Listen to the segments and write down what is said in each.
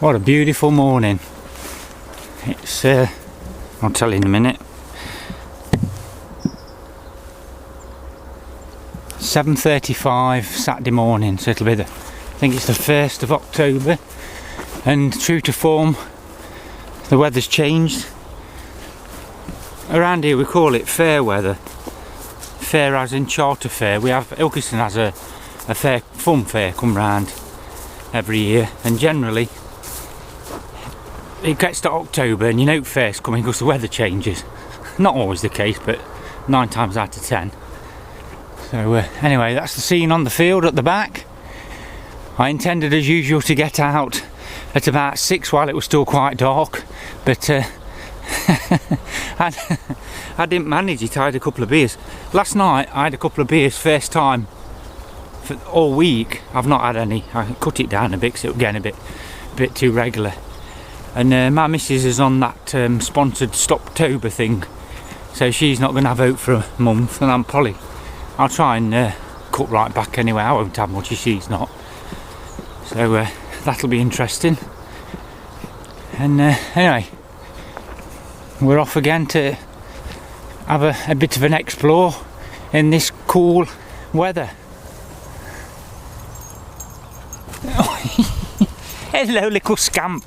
What a beautiful morning. It's, I'll tell you in a minute. 7:35 Saturday morning, so it'll be I think it's the 1st of October, and true to form, the weather's changed. Around here we call it fair weather. Fair as in charter fair. We have, Ilkeston has a fair, fun fair come round every year, and generally it gets to October and you know fair's coming because the weather changes. Not always the case, but 9 times out of 10. So anyway, that's the scene on the field at the back. I intended as usual to get out at about 6 while it was still quite dark, but I didn't manage it. I had a couple of beers. Last night I had a couple of beers, first time for all week. I've not had any. I cut it down a bit because it was getting a bit too regular. And my missus is on that sponsored Stoptober thing, so she's not going to have out for a month, and I'll try and cut right back anyway. I won't have much if she's not, so that'll be interesting. And anyway, we're off again to have a bit of an explore in this cool weather. Hello, little scamp.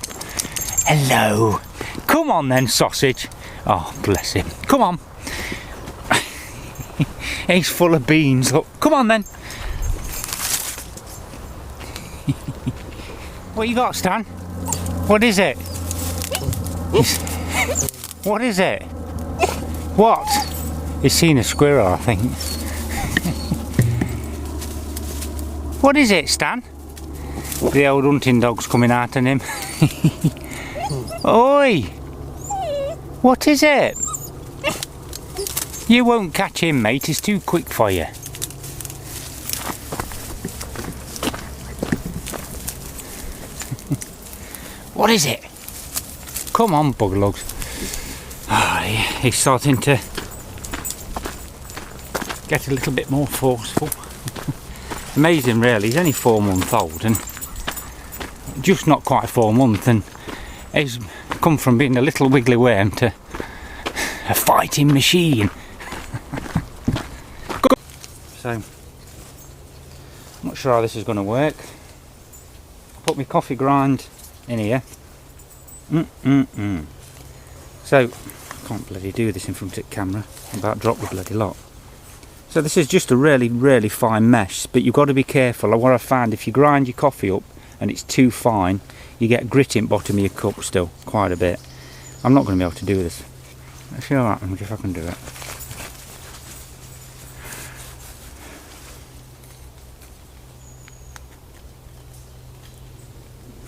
Hello. Come on then, sausage. Oh, bless him. Come on. He's full of beans. Look. Come on then. What you got, Stan? What is it? What is it? What? He's seen a squirrel, I think. What is it, Stan? The old hunting dog's coming out on him. Oi! What is it? You won't catch him, mate. He's too quick for you. What is it? Come on, buglugs. Oh, he's starting to get a little bit more forceful. Amazing, really. He's only 4 months old, and just not quite 4 months, and he's come from being a little wiggly worm to a fighting machine. So, I'm not sure how this is going to work. I put my coffee grind in here. So, I can't bloody do this in front of the camera. I'm about to drop the bloody lot. So this is just a really, really fine mesh, but you've got to be careful. What I found, if you grind your coffee up and it's too fine, you get grit in the bottom of your cup still, quite a bit. I'm not going to be able to do this. Let's see how if I can do it.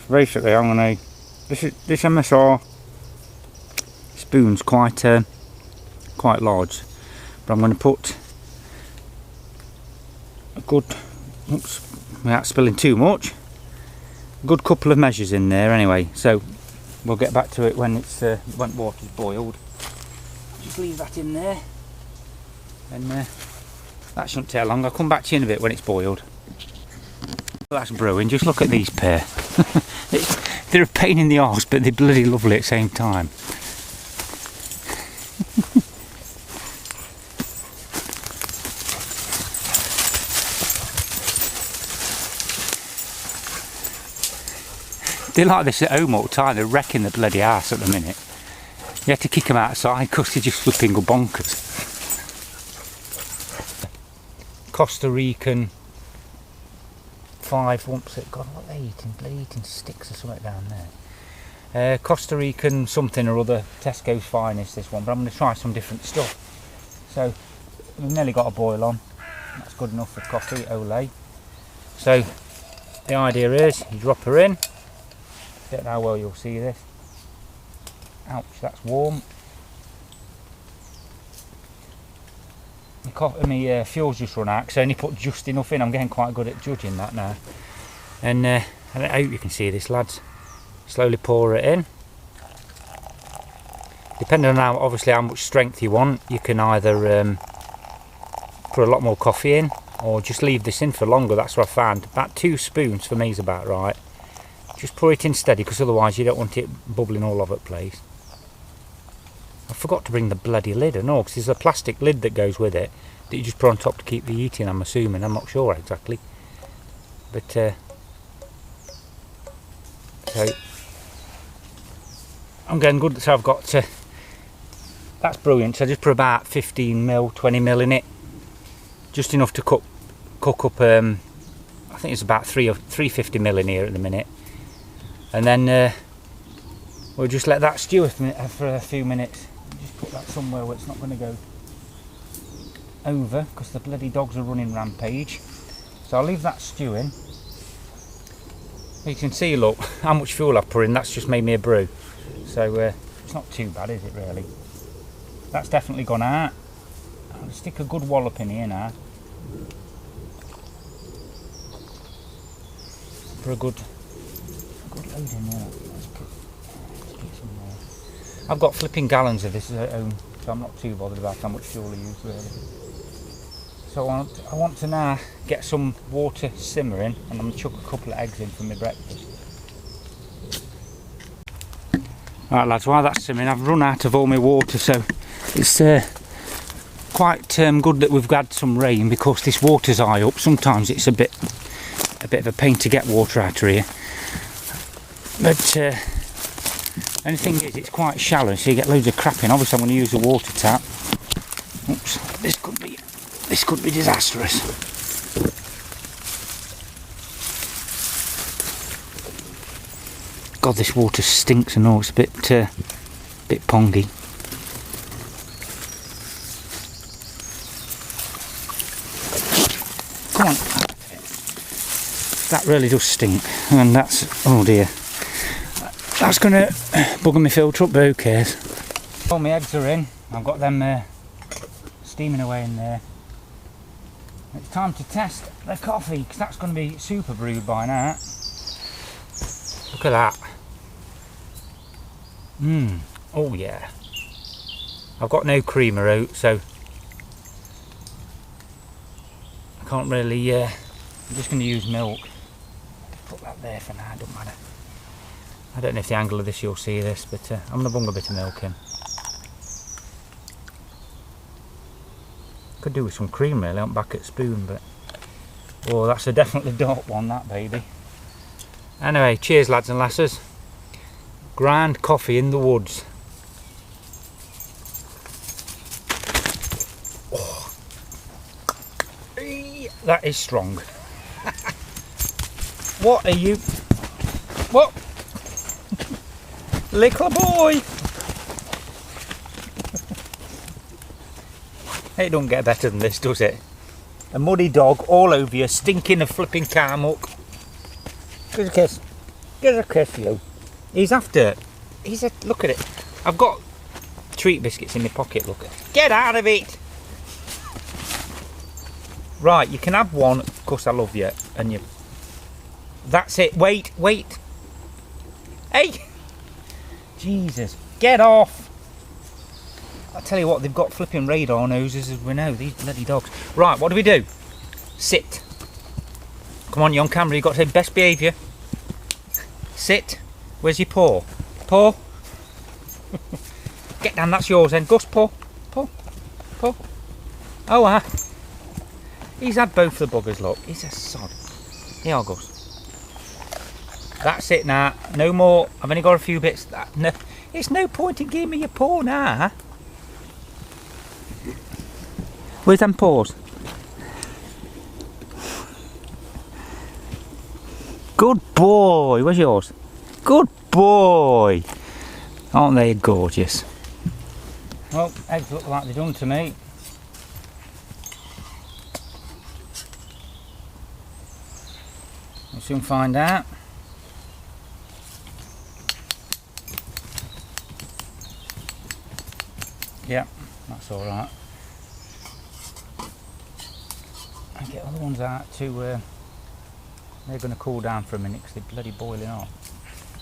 Basically, I'm going to. This MSR spoon's quite large, but I'm going to put a good. Oops, without spilling too much. A good couple of measures in there anyway. So we'll get back to it when it's when water's boiled. Just leave that in there, and that shouldn't take long. I'll come back to you in a bit when it's boiled. That's brewing. Just look at these pair. They're a pain in the arse, but they're bloody lovely at the same time. They're like this at home all the time. They're wrecking the bloody arse at the minute. You have to kick them outside because they're just flipping go bonkers. Costa Rican 5, what's it? God, what are they eating? Bloody eating sticks or something down there. Costa Rican something or other, Tesco's finest, this one, but I'm going to try some different stuff. So, we've nearly got a boil on. That's good enough for coffee, ole. So, the idea is, you drop her in. Don't know how well you'll see this. Ouch, that's warm. My fuel's just run out because I only put just enough in. I'm getting quite good at judging that now. And I hope you can see this, lads. Slowly pour it in. Depending on how much strength you want, you can either put a lot more coffee in, or just leave this in for longer. That's what I found. About 2 spoons for me is about right. Just pour it in steady, because otherwise you don't want it bubbling all over the place. I forgot to bring the bloody lid, I know, because there's a plastic lid that goes with it that you just put on top to keep the heat in, I'm assuming. I'm not sure exactly. But so I'm getting good. So I've got that's brilliant. So I just put about 15ml, 20ml in it, just enough to cook up. I think it's about 350ml in here at the minute, and then we'll just let that stew for a few minutes. Just put that somewhere where it's not going to go over, because the bloody dogs are running rampage. So I'll leave that stewing. You can see, look, how much fuel I've put in. That's just made me a brew. So it's not too bad, is it, really? That's definitely gone out. I'll stick a good wallop in here now. For a good load in there. Let's get some more. I've got flipping gallons of this at home, so I'm not too bothered about how much fuel I use, really. So I want to now get some water simmering, and I'm going to chuck a couple of eggs in for my breakfast. Right lads, while that's simmering, I've run out of all my water, so it's quite good that we've had some rain, because this water's high up. Sometimes it's a bit of a pain to get water out of here. But only thing is, it's quite shallow, so you get loads of crap in. Obviously I'm going to use the water tap. Oops, this could be disastrous. God, this water stinks and all. It's a bit pongy. Come on. That really does stink, and that's, oh dear. That's going to bugger my filter up, but who cares? All my eggs are in. I've got them steaming away in there. It's time to test the coffee, because that's going to be super brewed by now. Look at that. Oh yeah. I've got no creamer out, so I can't really, I'm just going to use milk. Put that there for now, don't matter. I don't know if the angle of this you'll see this, but I'm going to bung a bit of milk in. Could do with some cream really on back at spoon, but oh, that's a definitely dark one, that baby. Anyway, cheers lads and lasses. Grind coffee in the woods. Oh. That is strong. What are you? What? Little boy! It don't get better than this, does it? A muddy dog all over you, stinking of flipping car muck. Give us a kiss. Give us a kiss, you. He's after. Look at it. I've got treat biscuits in my pocket, look. Get out of it! Right, you can have one, of course I love you, and you... That's it, wait. Hey! Jesus, get off! I tell you what, they've got flipping radar noses, as we know, these bloody dogs. Right, what do we do? Sit. Come on, you're on camera, you've got to best behaviour. Sit. Where's your paw? Paw? Get down, that's yours then. Gus, paw. Oh, he's had both the buggers, look. He's a sod. Here, Gus. That's it now. No more. I've only got a few bits. No, it's no point in giving me your paw now. Where's them paws? Good boy. Where's yours? Good boy. Aren't they gorgeous? Well, eggs look like they're done to me. We'll soon find out. Yeah, that's alright. I get other ones out too. They're going to cool down for a minute because they're bloody boiling hot.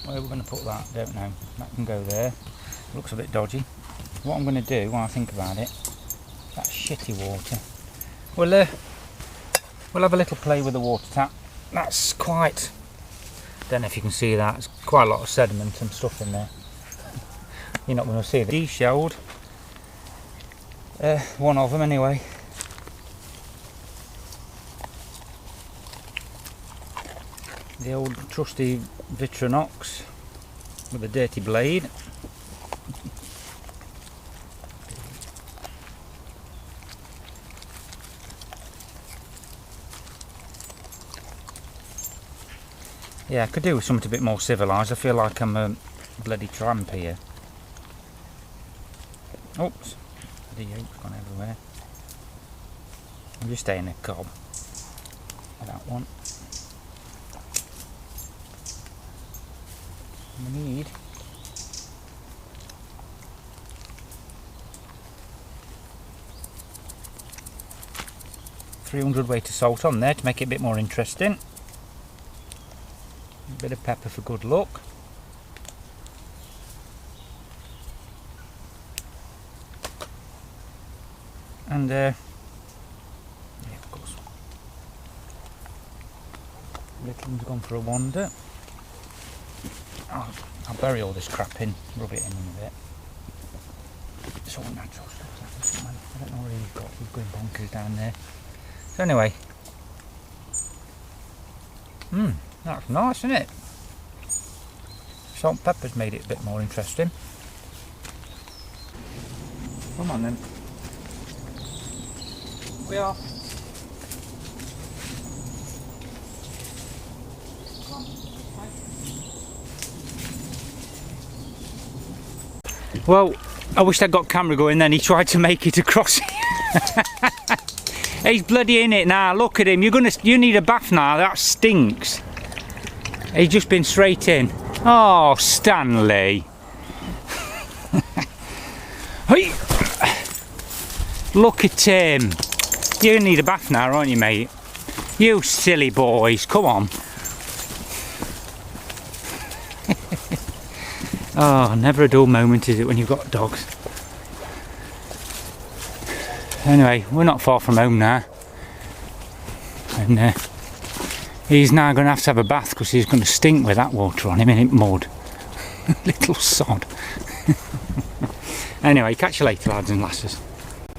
Where are we going to put that? Don't know. That can go there. Looks a bit dodgy. What I'm going to do when I think about it, that shitty water. Well, we'll have a little play with the water tap. That's quite, don't know if you can see that, it's quite a lot of sediment and stuff in there. You're not going to see it. De-shelled, one of them anyway. The old trusty Vitronox with a dirty blade. Yeah, I could do with something a bit more civilised. I feel like I'm a bloody tramp here. Oops, the yolk's gone everywhere. I'm just staying a cob. That one. We need £300 of salt on there to make it a bit more interesting. A bit of pepper for good luck. And yeah, of course. Little one's gone for a wander. I'll bury all this crap in, rub it in a bit. It's all natural stuff. I don't know what he's got. He's going bonkers down there. So anyway, that's nice, isn't it? Salt and pepper's made it a bit more interesting. Come on then. We are. Well, I wish I'd got camera going then. He tried to make it across. He's bloody in it now. Look at him. You need a bath now. That stinks. He's just been straight in. Oh, Stanley. Hey. Look at him. You need a bath now, aren't you, mate? You silly boys. Come on. Oh, never a dull moment, is it, when you've got dogs? Anyway, we're not far from home now. And he's now going to have a bath because he's going to stink with that water on him, in mud. Little sod. Anyway, catch you later, lads and lasses.